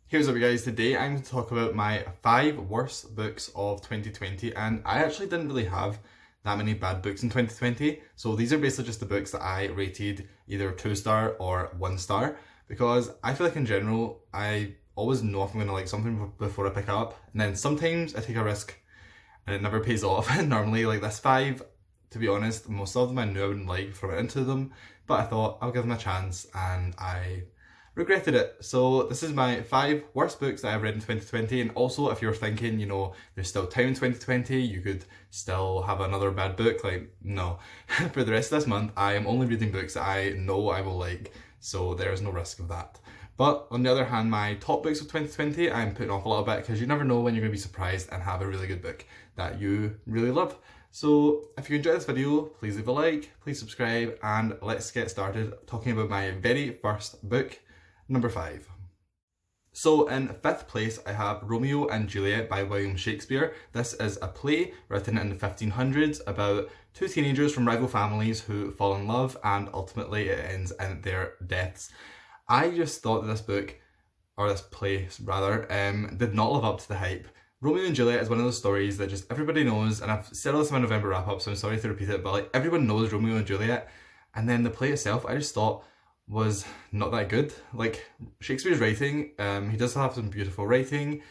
Here's up, you guys. Today I'm going to talk about my 5 worst books of 2020, and I actually didn't really have that many bad books in 2020. So these are basically just the books that I rated either 2-star or 1-star, because I feel like in general I always know if I'm going to like something before I pick it up, and then sometimes I take a risk and it never pays off. Normally, like this 5, to be honest, most of them I knew I wouldn't like from into them, but I thought I'll give them a chance, and I regretted it. So this is my 5 worst books that I've read in 2020, and also if you're thinking, there's still time in 2020, you could still have another bad book, like, no. For the rest of this month, I am only reading books that I know I will like, so there's no risk of that. But on the other hand, my top books of 2020, I'm putting off a little bit because you never know when you're going to be surprised and have a really good book that you really love. So if you enjoyed this video, please leave a like, please subscribe, and let's get started talking about my very first book, number 5. So in 5th place, I have Romeo and Juliet by William Shakespeare. This is a play written in the 1500s about 2 teenagers from rival families who fall in love, and ultimately it ends in their deaths. I just thought that this book, or this play rather, did not live up to the hype. Romeo and Juliet is one of those stories that just everybody knows, and I've said all this in my November wrap-up, so I'm sorry to repeat it, but like everyone knows Romeo and Juliet, and then the play itself, I just thought was not that good. Like, Shakespeare's writing, he does have some beautiful writing,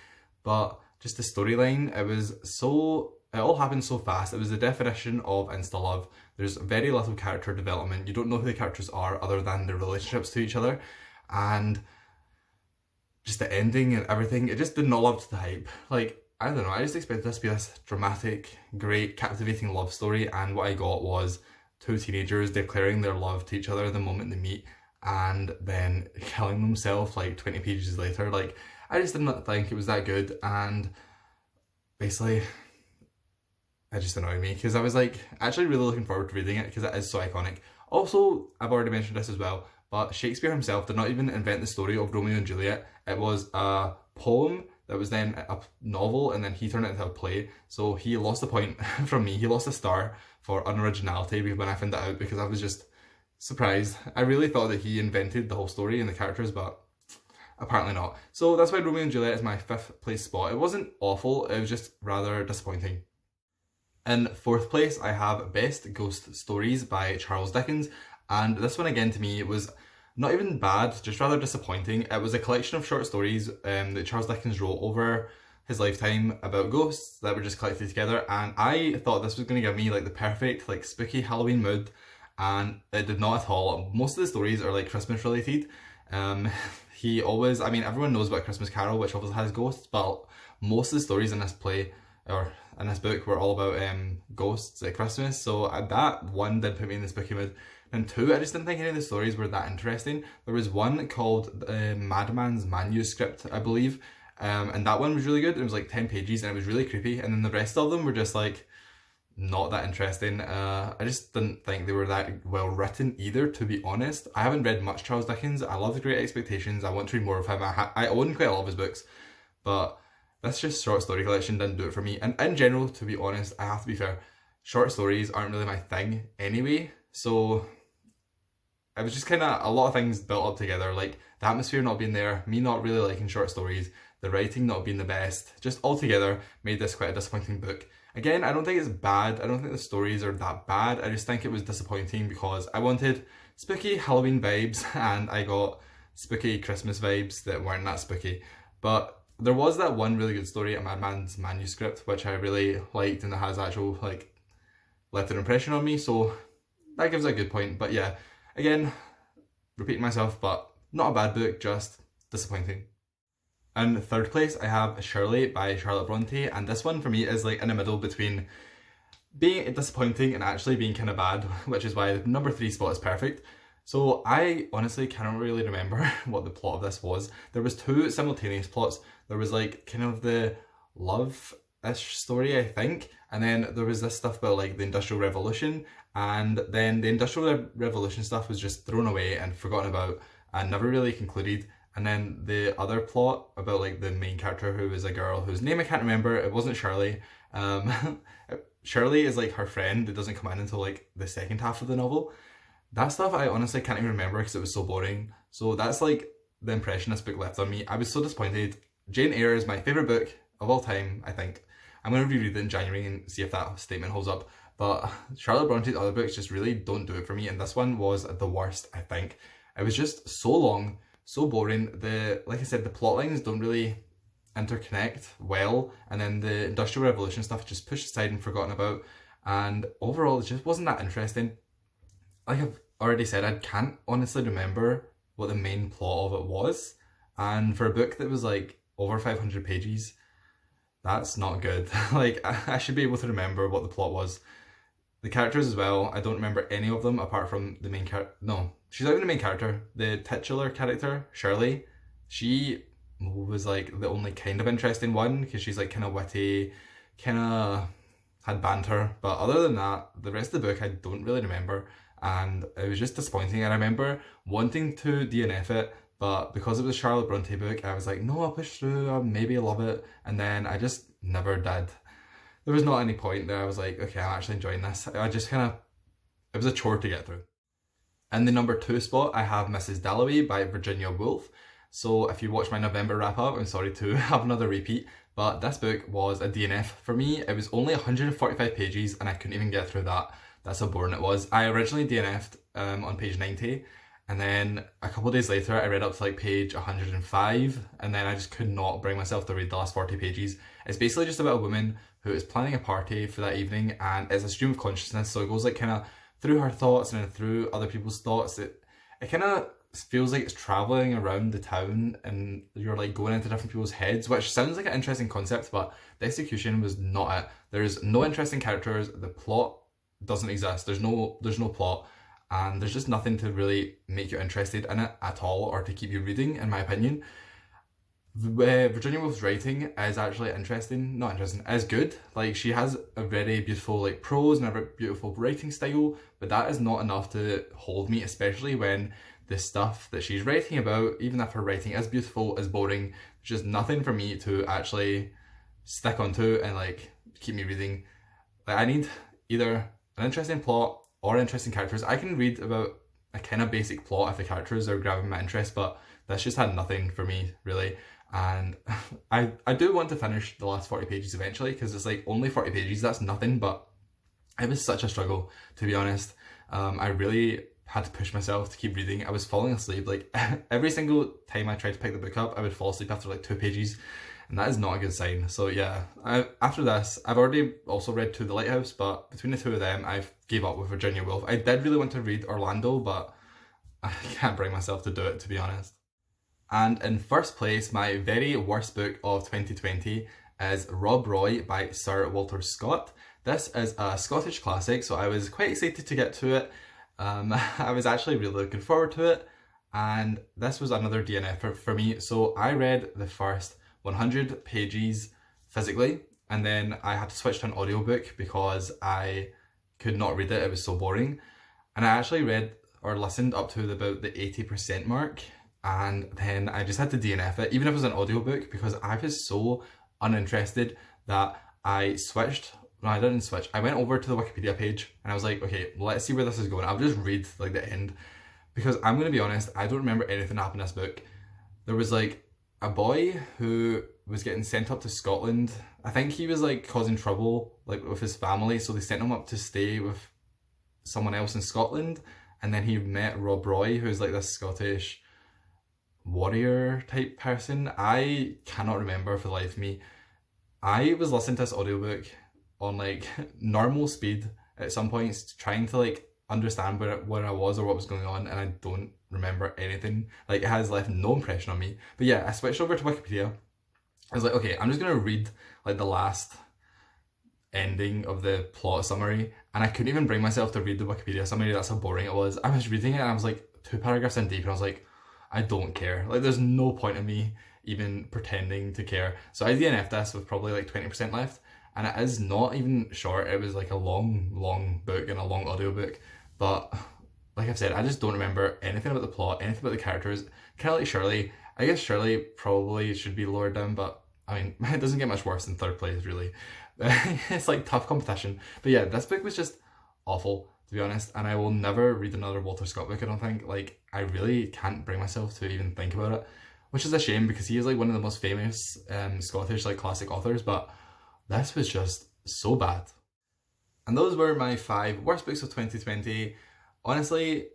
but just the storyline, it all happened so fast. It was the definition of insta-love. There's very little character development. You don't know who the characters are other than their relationships to each other, and just the ending and everything, it just did not live up to the hype. Like, I don't know, I just expected this to be this dramatic, great, captivating love story, and what I got was 2 teenagers declaring their love to each other the moment they meet, and then killing themselves like 20 pages later. Like, I just did not think it was that good, and basically it just annoyed me because I was like actually really looking forward to reading it because it is so iconic. Also, I've already mentioned this as well, but Shakespeare himself did not even invent the story of Romeo and Juliet. It was a poem that was then a novel, and then he turned it into a play. So he lost a point from me. He lost a star for unoriginality when I found that out, because I was just surprised. I really thought that he invented the whole story and the characters, but apparently not. So that's why Romeo and Juliet is my 5th place spot. It wasn't awful, it was just rather disappointing. In 4th place, I have Best Ghost Stories by Charles Dickens, and this one again to me was not even bad, just rather disappointing. It was a collection of short stories that Charles Dickens wrote over his lifetime about ghosts that were just collected together, and I thought this was going to give me like the perfect like spooky Halloween mood, and it did not at all. Most of the stories are like Christmas related. Everyone knows about Christmas Carol, which obviously has ghosts, but most of the stories in this play or in this book were all about ghosts at Christmas. So that one did put me in the spooky mood. And 2, I just didn't think any of the stories were that interesting. There was one called Madman's Manuscript, I believe, and that one was really good. It was like 10 pages and it was really creepy, and then the rest of them were just like not that interesting. I just didn't think they were that well written either, to be honest. I haven't read much Charles Dickens. I love The Great Expectations. I want to read more of him. I own quite a lot of his books, but this just short story collection didn't do it for me. And in general, to be honest, I have to be fair, short stories aren't really my thing anyway, so it was just kind of a lot of things built up together, like the atmosphere not being there, me not really liking short stories, the writing not being the best, just all together made this quite a disappointing book. Again, I don't think it's bad, I don't think the stories are that bad, I just think it was disappointing because I wanted spooky Halloween vibes and I got spooky Christmas vibes that weren't that spooky. But there was that one really good story, A Madman's Manuscript, which I really liked, and it has actual like left an impression on me, so that gives a good point. But yeah, again, repeating myself, but not a bad book, just disappointing. In 3rd place, I have Shirley by Charlotte Bronte, and this one for me is like in the middle between being disappointing and actually being kind of bad, which is why the number 3 spot is perfect. So I honestly cannot really remember what the plot of this was. There was 2 simultaneous plots. There was like kind of the love-ish story, I think, and then there was this stuff about like the Industrial Revolution, and then the Industrial Revolution stuff was just thrown away and forgotten about and never really concluded. And then the other plot about like the main character, who is a girl whose name I can't remember, it wasn't Shirley. Shirley is like her friend that doesn't come in until like the second half of the novel. That stuff I honestly can't even remember because it was so boring. So that's like the impression this book left on me. I was so disappointed. Jane Eyre is my favourite book of all time, I think. I'm going to reread it in January and see if that statement holds up. But Charlotte Bronte's other books just really don't do it for me, and this one was the worst, I think. It was just so long, so boring. Like I said, the plot lines don't really interconnect well, and then the Industrial Revolution stuff just pushed aside and forgotten about, and overall it just wasn't that interesting. Like I've already said, I can't honestly remember what the main plot of it was, and for a book that was like over 500 pages, that's not good. Like I should be able to remember what the plot was. The characters as well, I don't remember any of them apart from the main character. No, she's not even the main character. The titular character, Shirley, she was like the only kind of interesting one because she's like kind of witty, kind of had banter. But other than that, the rest of the book I don't really remember, and it was just disappointing. And I remember wanting to DNF it, but because it was a Charlotte Bronte book, I was like, no, I'll push through, I'll maybe love it, and then I just never did. There was not any point there. I was like, okay, I'm actually enjoying this. I just it was a chore to get through. In the number 2 spot, I have Mrs. Dalloway by Virginia Woolf. So if you watch my November wrap up, I'm sorry to have another repeat, but this book was a DNF for me. It was only 145 pages and I couldn't even get through that. That's how boring it was. I originally DNF'd on page 90, and then a couple of days later I read up to like page 105, and then I just could not bring myself to read the last 40 pages. It's basically just about a woman who is planning a party for that evening, and it's a stream of consciousness, so it goes like kind of through her thoughts and then through other people's thoughts. It kind of feels like it's travelling around the town and you're like going into different people's heads, which sounds like an interesting concept, but the execution was not it. There's no interesting characters, the plot doesn't exist, there's no plot, and there's just nothing to really make you interested in it at all or to keep you reading, in my opinion. Virginia Woolf's writing is actually is good. Like, she has a very beautiful like prose and a very beautiful writing style, but that is not enough to hold me, especially when the stuff that she's writing about, even if her writing is beautiful, is boring. There's just nothing for me to actually stick onto and like keep me reading. Like, I need either an interesting plot or interesting characters. I can read about a kind of basic plot if the characters are grabbing my interest, but this just had nothing for me, really. And I do want to finish the last 40 pages eventually, because it's like only 40 pages, that's nothing, but it was such a struggle, to be honest. I really had to push myself to keep reading. I was falling asleep, like every single time I tried to pick the book up, I would fall asleep after like 2 pages, and that is not a good sign. So yeah, after this, I've already also read To the Lighthouse, but between the two of them, I gave up with Virginia Woolf. I did really want to read Orlando, but I can't bring myself to do it, to be honest. And in first place, my very worst book of 2020 is Rob Roy by Sir Walter Scott. This is a Scottish classic, so I was quite excited to get to it. I was actually really looking forward to it, and this was another DNF for me. So I read the first 100 pages physically, and then I had to switch to an audiobook because I could not read it, it was so boring. And I actually read or listened up to about the 80% mark, and then I just had to DNF it, even if it was an audiobook, because I was so uninterested that I switched. No, I didn't switch. I went over to the Wikipedia page and I was like, okay, let's see where this is going. I'll just read like the end, because I'm going to be honest, I don't remember anything that happened in this book. There was like a boy who was getting sent up to Scotland. I think he was like causing trouble like with his family, so they sent him up to stay with someone else in Scotland, and then he met Rob Roy, who's like this Scottish warrior type person. I cannot remember for the life of me. I was listening to this audiobook on like normal speed at some points, trying to like understand where I was or what was going on, and I don't remember anything. Like, it has left no impression on me. But yeah, I switched over to Wikipedia. I was like, okay, I'm just gonna read like the last ending of the plot summary, and I couldn't even bring myself to read the Wikipedia summary. That's how boring it was. I was reading it and I was like 2 paragraphs in deep, and I was like, I don't care. Like, there's no point in me even pretending to care. So I DNF'd this with probably like 20% left, and it is not even short. It was like a long book and a long audiobook, but like I've said, I just don't remember anything about the plot, anything about the characters. Kind of like Shirley. I guess Shirley probably should be lower down, but I mean, it doesn't get much worse than third place, really. It's like tough competition. But yeah, this book was just awful. to be honest, and I will never read another Walter Scott book, I don't think. Like, I really can't bring myself to even think about it, which is a shame because he is like one of the most famous Scottish like classic authors, but this was just so bad. And those were my 5 worst books of 2020. Honestly,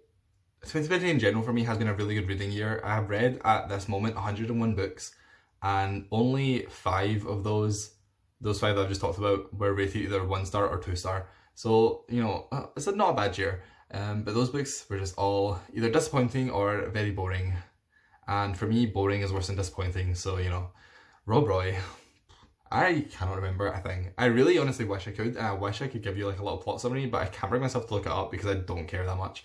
2020 in general for me has been a really good reading year. I have read at this moment 101 books, and only 5 of those 5 that I've just talked about were rated either 1 star or 2 star. So, you know, it's not a bad year. But those books were just all either disappointing or very boring. And for me, boring is worse than disappointing. So, you know, Rob Roy, I cannot remember a thing. I really honestly wish I could. And I wish I could give you like a little plot summary, but I can't bring myself to look it up because I don't care that much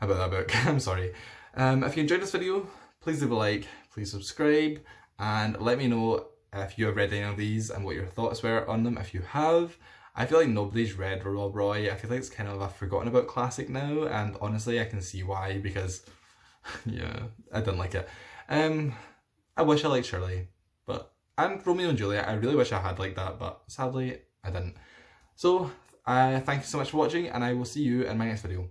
about that book. I'm sorry. If you enjoyed this video, please leave a like, please subscribe, and let me know if you have read any of these and what your thoughts were on them if you have. I feel like nobody's read Rob Roy. I feel like it's kind of a forgotten about classic now, and honestly I can see why, because yeah, I didn't like it. I wish I liked Shirley, and Romeo and Juliet. I really wish I had liked that, but sadly I didn't. So thank you so much for watching, and I will see you in my next video.